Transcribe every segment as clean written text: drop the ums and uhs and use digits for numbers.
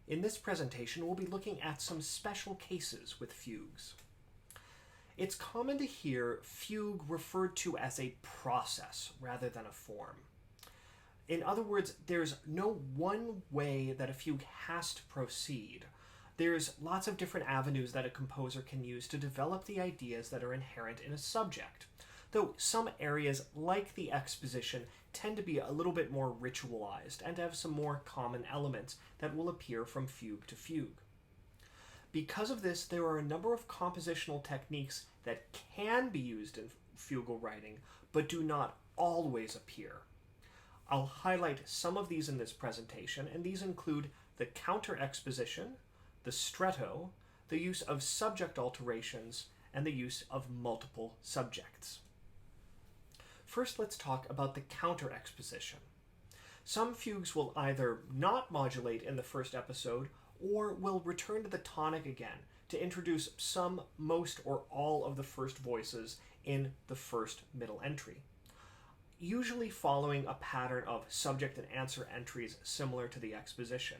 In this presentation, we'll be looking at some special cases with fugues. It's common to hear fugue referred to as a process rather than a form. In other words, there's no one way that a fugue has to proceed. There's lots of different avenues that a composer can use to develop the ideas that are inherent in a subject. Though some areas, like the exposition, tend to be a little bit more ritualized and have some more common elements that will appear from fugue to fugue. Because of this, there are a number of compositional techniques that can be used in fugal writing, but do not always appear. I'll highlight some of these in this presentation, and these include the counter-exposition, the stretto, the use of subject alterations, and the use of multiple subjects. First, let's talk about the counter-exposition. Some fugues will either not modulate in the first episode or will return to the tonic again to introduce some, most, or all of the first voices in the first middle entry, usually following a pattern of subject and answer entries similar to the exposition.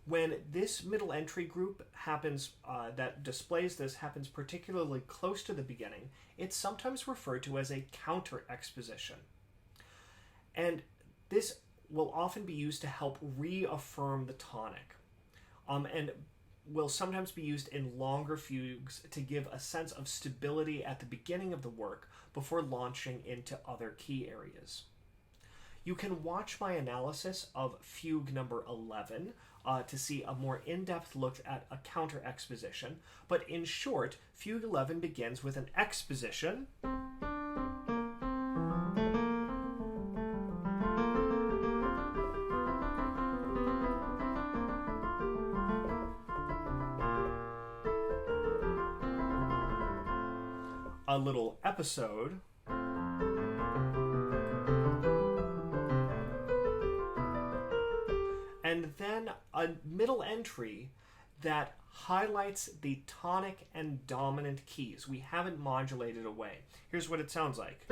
When this middle entry group happens, that displays this happens particularly close to the beginning, it's sometimes referred to as a counter-exposition. And this will often be used to help reaffirm the tonic, and will sometimes be used in longer fugues to give a sense of stability at the beginning of the work before launching into other key areas. You can watch my analysis of fugue number 11 to see a more in-depth look at a counter-exposition, but in short, fugue 11 begins with an exposition, a little episode, and then a middle entry that highlights the tonic and dominant keys. We haven't modulated away. Here's what it sounds like.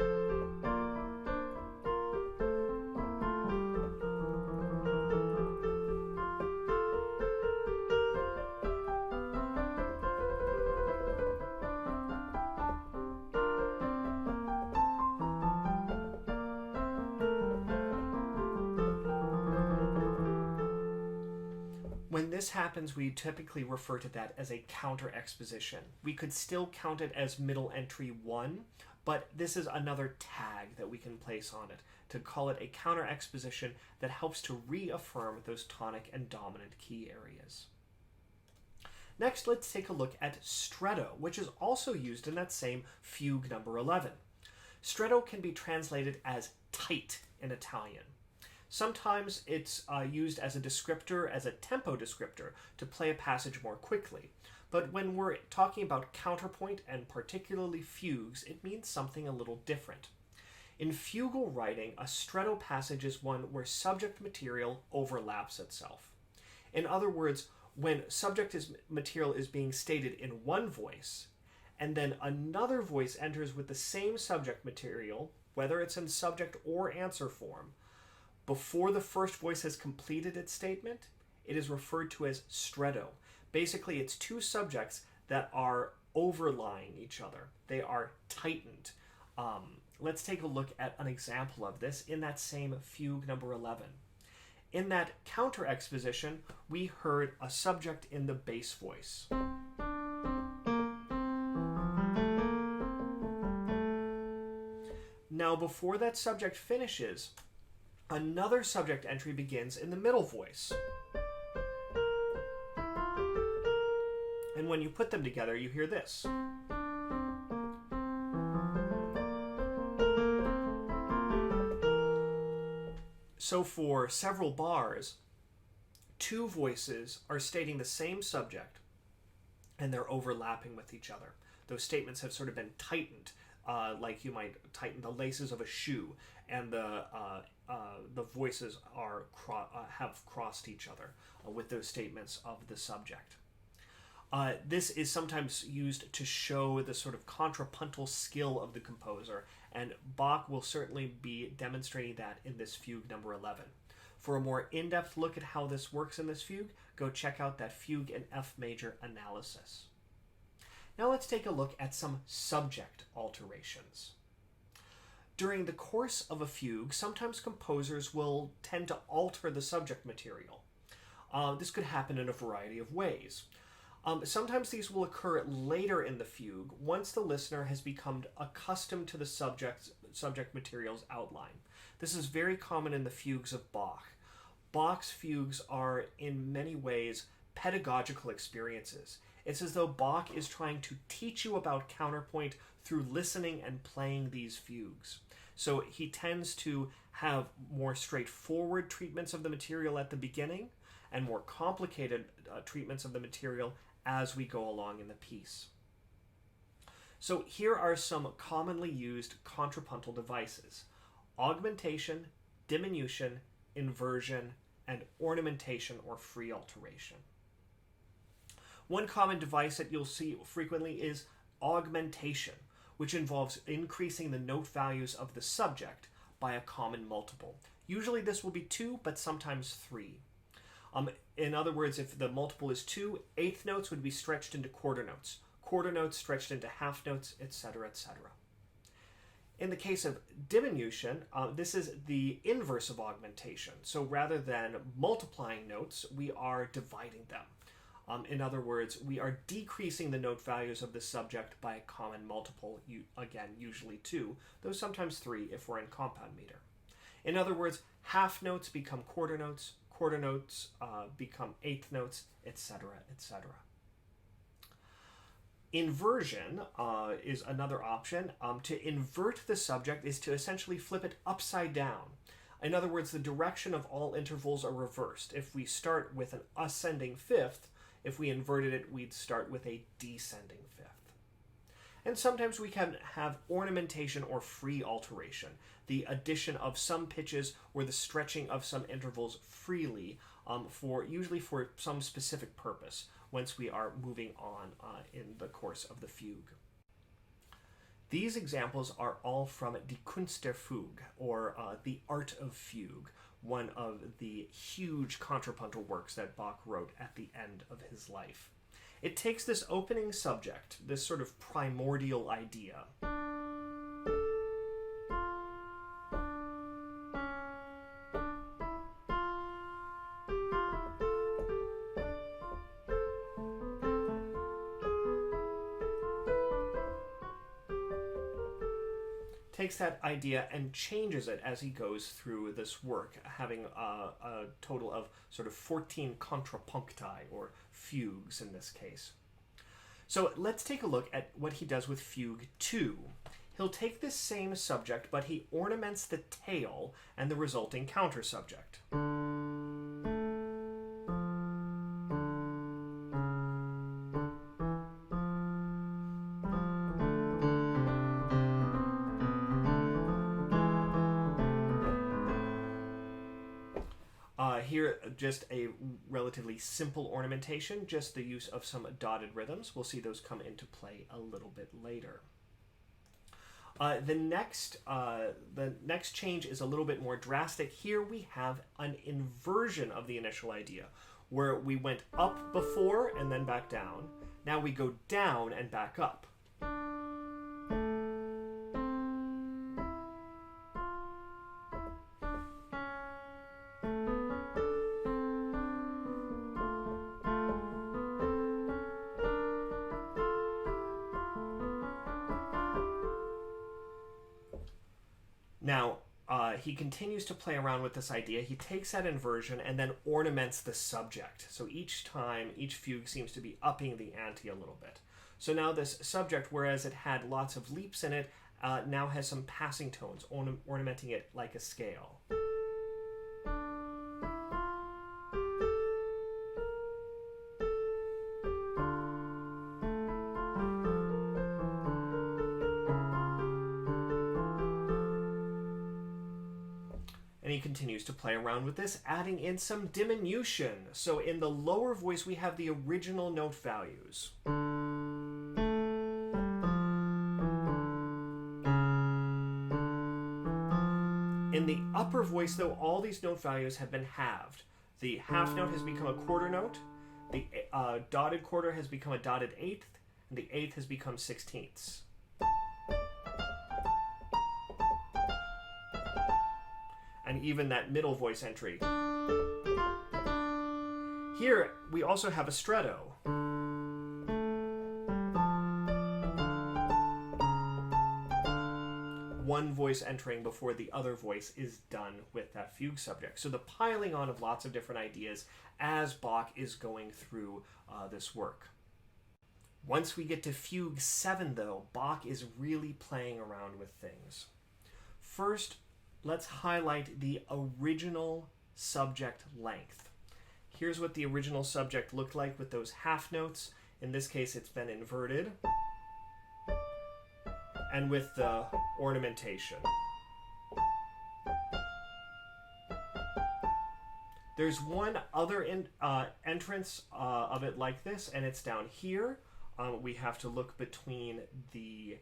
When this happens, we typically refer to that as a counter-exposition. We could still count it as middle entry 1, but this is another tag that we can place on it to call it a counter-exposition that helps to reaffirm those tonic and dominant key areas. Next, let's take a look at stretto, which is also used in that same fugue number 11. Stretto can be translated as tight in Italian. Sometimes it's used as a descriptor, as a tempo descriptor, to play a passage more quickly. But when we're talking about counterpoint and particularly fugues, it means something a little different. In fugal writing, a stretto passage is one where subject material overlaps itself. In other words, when subject material is being stated in one voice, and then another voice enters with the same subject material, whether it's in subject or answer form, before the first voice has completed its statement, it is referred to as stretto. Basically, it's two subjects that are overlying each other. They are tightened. Let's take a look at an example of this in that same fugue number 11. In that counter-exposition, we heard a subject in the bass voice. Now, before that subject finishes, another subject entry begins in the middle voice. And when you put them together, you hear this. So for several bars, two voices are stating the same subject, and they're overlapping with each other. Those statements have sort of been tightened, like you might tighten the laces of a shoe, and the voices are have crossed each other with those statements of the subject. This is sometimes used to show the sort of contrapuntal skill of the composer, and Bach will certainly be demonstrating that in this fugue number 11. For a more in-depth look at how this works in this fugue, go check out that fugue in F major analysis. Now let's take a look at some subject alterations. During the course of a fugue, sometimes composers will tend to alter the subject material. This could happen in a variety of ways. Sometimes these will occur later in the fugue, once the listener has become accustomed to the subject material's outline. This is very common in the fugues of Bach. Bach's fugues are, in many ways, pedagogical experiences. It's as though Bach is trying to teach you about counterpoint through listening and playing these fugues. So he tends to have more straightforward treatments of the material at the beginning and more complicated treatments of the material as we go along in the piece. So here are some commonly used contrapuntal devices: augmentation, diminution, inversion, and ornamentation or free alteration. One common device that you'll see frequently is augmentation, which involves increasing the note values of the subject by a common multiple. Usually this will be 2, but sometimes 3. In other words, if the multiple is 2, eighth notes would be stretched into quarter notes stretched into half notes, etc., etc. In the case of diminution, this is the inverse of augmentation. So rather than multiplying notes, we are dividing them. In other words, we are decreasing the note values of the subject by a common multiple, again, usually 2, though sometimes 3 if we're in compound meter. In other words, half notes become quarter notes become eighth notes, etc., etc. Inversion is another option. To invert the subject is to essentially flip it upside down. In other words, the direction of all intervals are reversed. If we start with an ascending fifth, if we inverted it, we'd start with a descending fifth. And sometimes we can have ornamentation or free alteration, the addition of some pitches or the stretching of some intervals freely, usually for some specific purpose, once we are moving on in the course of the fugue. These examples are all from Die Kunst der Fuge, or The Art of Fugue, one of the huge contrapuntal works that Bach wrote at the end of his life. It takes this opening subject, this sort of primordial idea, takes that idea and changes it as he goes through this work, having a total of sort of 14 contrapuncti, or fugues in this case. So let's take a look at what he does with Fugue 2. He'll take this same subject, but he ornaments the tail and the resulting counter subject. Here, just a relatively simple ornamentation, just the use of some dotted rhythms. We'll see those come into play a little bit later. The next change is a little bit more drastic. Here we have an inversion of the initial idea, where we went up before and then back down. Now we go down and back up. Now, he continues to play around with this idea. He takes that inversion and then ornaments the subject. So each time, each fugue seems to be upping the ante a little bit. So now this subject, whereas it had lots of leaps in it, now has some passing tones, ornamenting it like a scale. He continues to play around with this, adding in some diminution. So in the lower voice, we have the original note values. In In the upper voice, though, all these note values have been halved. The half note has become a quarter note, the dotted quarter has become a dotted eighth, and the eighth has become sixteenths. And even that middle voice entry. Here, we also have a stretto. One voice entering before the other voice is done with that fugue subject. So the piling on of lots of different ideas as Bach is going through this work. Once we get to Fugue 7, though, Bach is really playing around with things. First, let's highlight the original subject length. Here's what the original subject looked like with those half notes. In this case, it's been inverted. And with the ornamentation. There's one other entrance of it like this, and it's down here. We have to look between the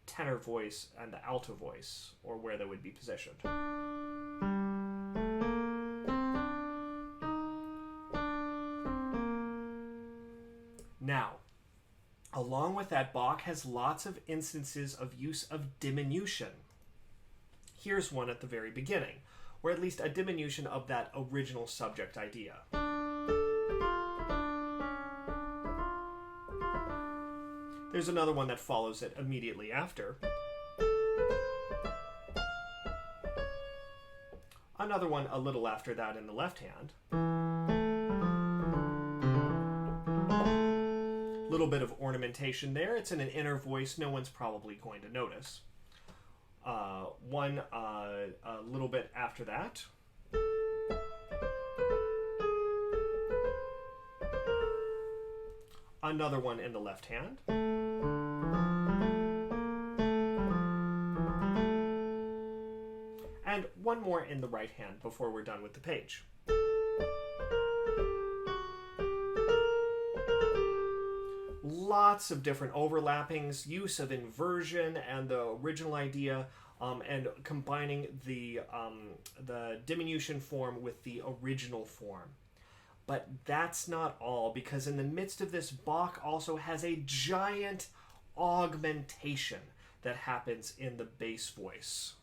tenor voice and the alto voice, or where they would be positioned. Now, along with that, Bach has lots of instances of use of diminution. Here's one at the very beginning, or at least a diminution of that original subject idea. There's another one that follows it immediately after. Another one a little after that in the left hand. Little bit of ornamentation there. It's in an inner voice. No one's probably going to notice. One a little bit after that. Another one in the left hand. And one more in the right hand before we're done with the page. Lots of different overlappings, use of inversion and the original idea, and combining the diminution form with the original form. But that's not all, because in the midst of this, Bach also has a giant augmentation that happens in the bass voice.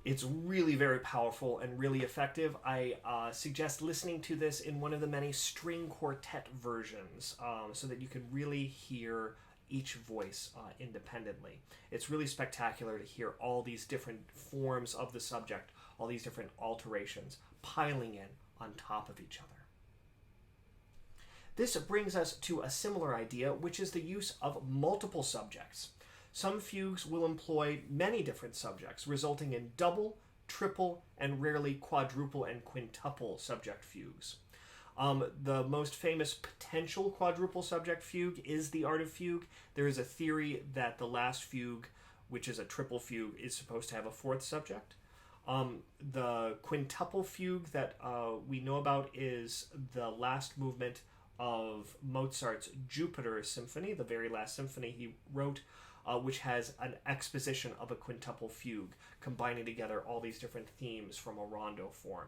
It's really very powerful and really effective. I suggest listening to this in one of the many string quartet versions so that you can really hear each voice independently. It's really spectacular to hear all these different forms of the subject, all these different alterations piling in on top of each other. This brings us to a similar idea, which is the use of multiple subjects. Some fugues will employ many different subjects, resulting in double, triple, and rarely quadruple and quintuple subject fugues. The most famous potential quadruple subject fugue is the Art of Fugue. There is a theory that the last fugue, which is a triple fugue, is supposed to have a fourth subject. The quintuple fugue that we know about is the last movement of Mozart's Jupiter Symphony, the very last symphony he wrote, which has an exposition of a quintuple fugue, combining together all these different themes from a rondo form.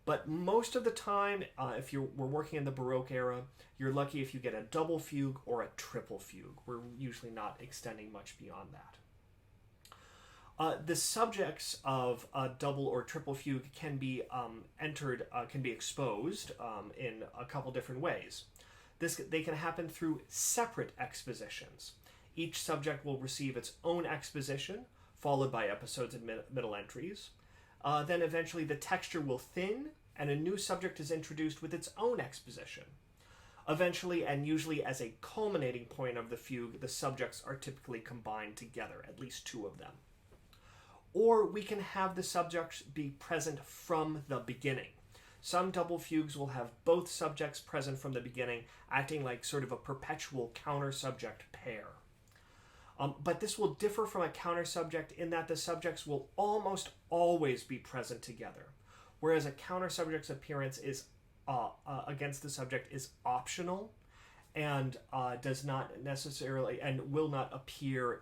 But most of the time, if we're working in the Baroque era, you're lucky if you get a double fugue or a triple fugue. We're usually not extending much beyond that. The subjects of a double or triple fugue can be exposed in a couple different ways. They can happen through separate expositions. Each subject will receive its own exposition, followed by episodes and middle entries. Then eventually the texture will thin, and a new subject is introduced with its own exposition. Eventually, and usually as a culminating point of the fugue, the subjects are typically combined together, at least two of them. Or we can have the subjects be present from the beginning. Some double fugues will have both subjects present from the beginning, acting like sort of a perpetual counter-subject pair. But this will differ from a counter-subject in that the subjects will almost always be present together, whereas a counter-subject's appearance is against the subject is optional and does not necessarily and will not appear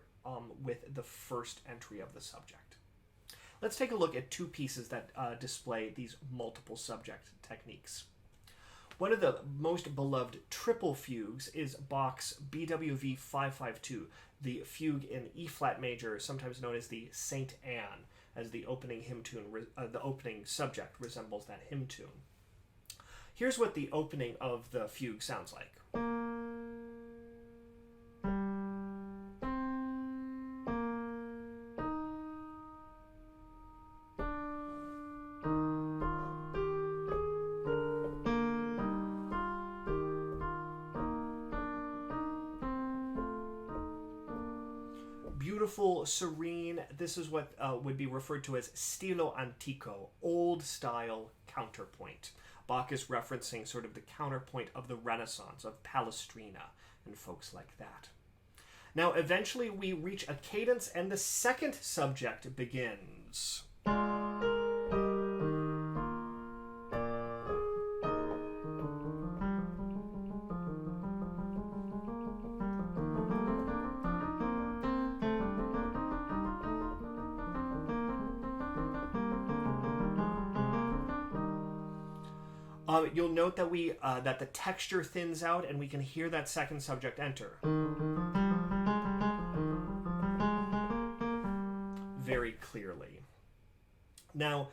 with the first entry of the subject. Let's take a look at two pieces that display these multiple subject techniques. One of the most beloved triple fugues is Bach's BWV 552, the fugue in E-flat major, sometimes known as the Saint Anne, as the opening hymn tune, the opening subject resembles that hymn tune. Here's what the opening of the fugue sounds like. Beautiful, serene, this is what would be referred to as stilo antico, old style counterpoint. Bach is referencing sort of the counterpoint of the Renaissance, of Palestrina, and folks like that. Now, eventually we reach a cadence and the second subject begins. You'll note that that the texture thins out and we can hear that second subject enter. Very clearly. Now,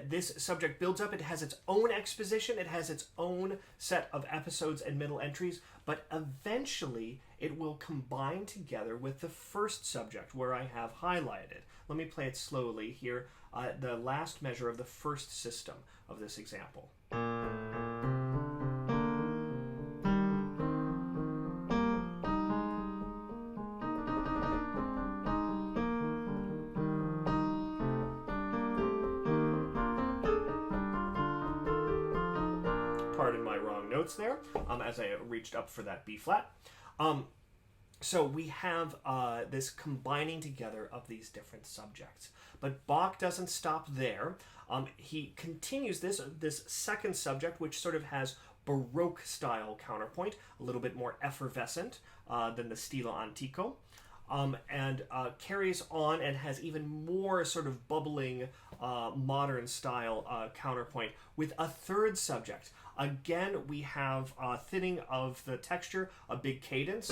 this subject builds up. It has its own exposition. It has its own set of episodes and middle entries, but eventually it will combine together with the first subject where I have highlighted. Let me play it slowly here. The last measure of the first system of this example. Pardon my wrong notes there, as I reached up for that B flat. So we have this combining together of these different subjects. But Bach doesn't stop there. He continues this second subject, which sort of has Baroque style counterpoint, a little bit more effervescent than the stilo antico, and carries on and has even more sort of bubbling modern style counterpoint with a third subject. Again, we have thinning of the texture, a big cadence,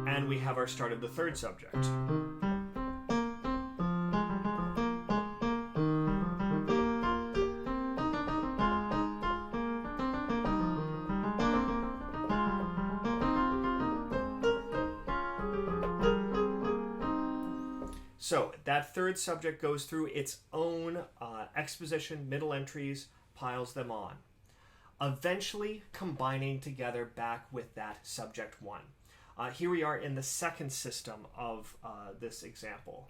and we have our start of the third subject. So that third subject goes through its own exposition, middle entries, piles them on, eventually combining together back with that subject one. Here we are in the second system of this example.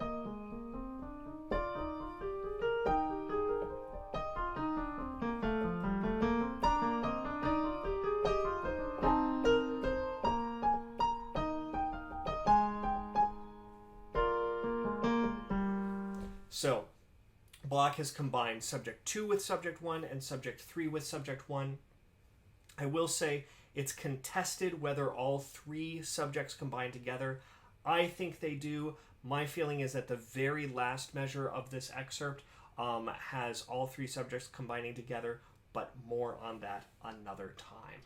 So, Bach has combined subject 2 with subject 1 and subject 3 with subject 1. I will say it's contested whether all 3 subjects combine together. I think they do. My feeling is that the very last measure of this excerpt has all 3 subjects combining together, but more on that another time.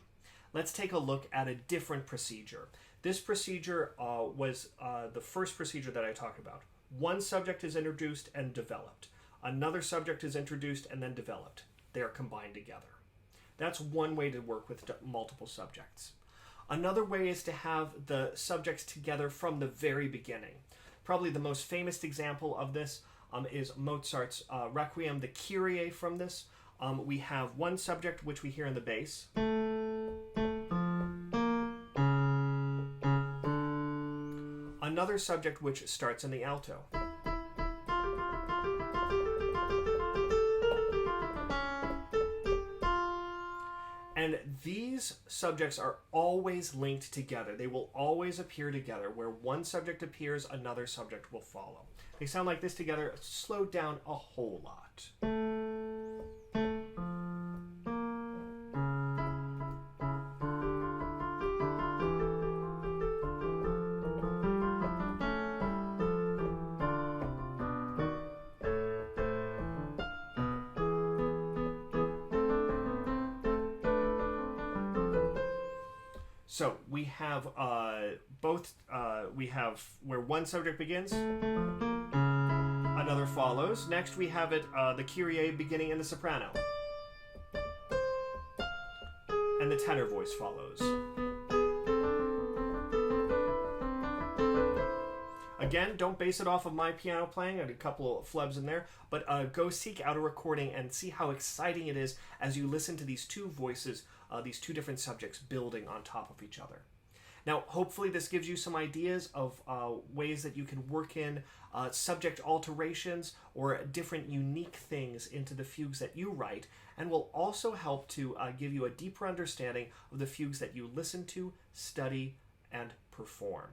Let's take a look at a different procedure. This procedure was the first procedure that I talked about. One subject is introduced and developed. Another subject is introduced and then developed. They are combined together. That's one way to work with multiple subjects. Another way is to have the subjects together from the very beginning. Probably the most famous example of this is Mozart's Requiem, the Kyrie from this. We have one subject which we hear in the bass. Another subject which starts in the alto. these subjects are always linked together. They will always appear together. Where one subject appears, another subject will follow. They sound like this together, slowed down a whole lot. So we have we have where one subject begins, another follows. Next we have the Kyrie beginning in the soprano. And the tenor voice follows. Again, don't base it off of my piano playing. I had a couple of flubs in there. But go seek out a recording and see how exciting it is as you listen to these two voices, these two different subjects building on top of each other. Now, hopefully this gives you some ideas of ways that you can work in subject alterations or different unique things into the fugues that you write, and will also help to give you a deeper understanding of the fugues that you listen to, study, and perform.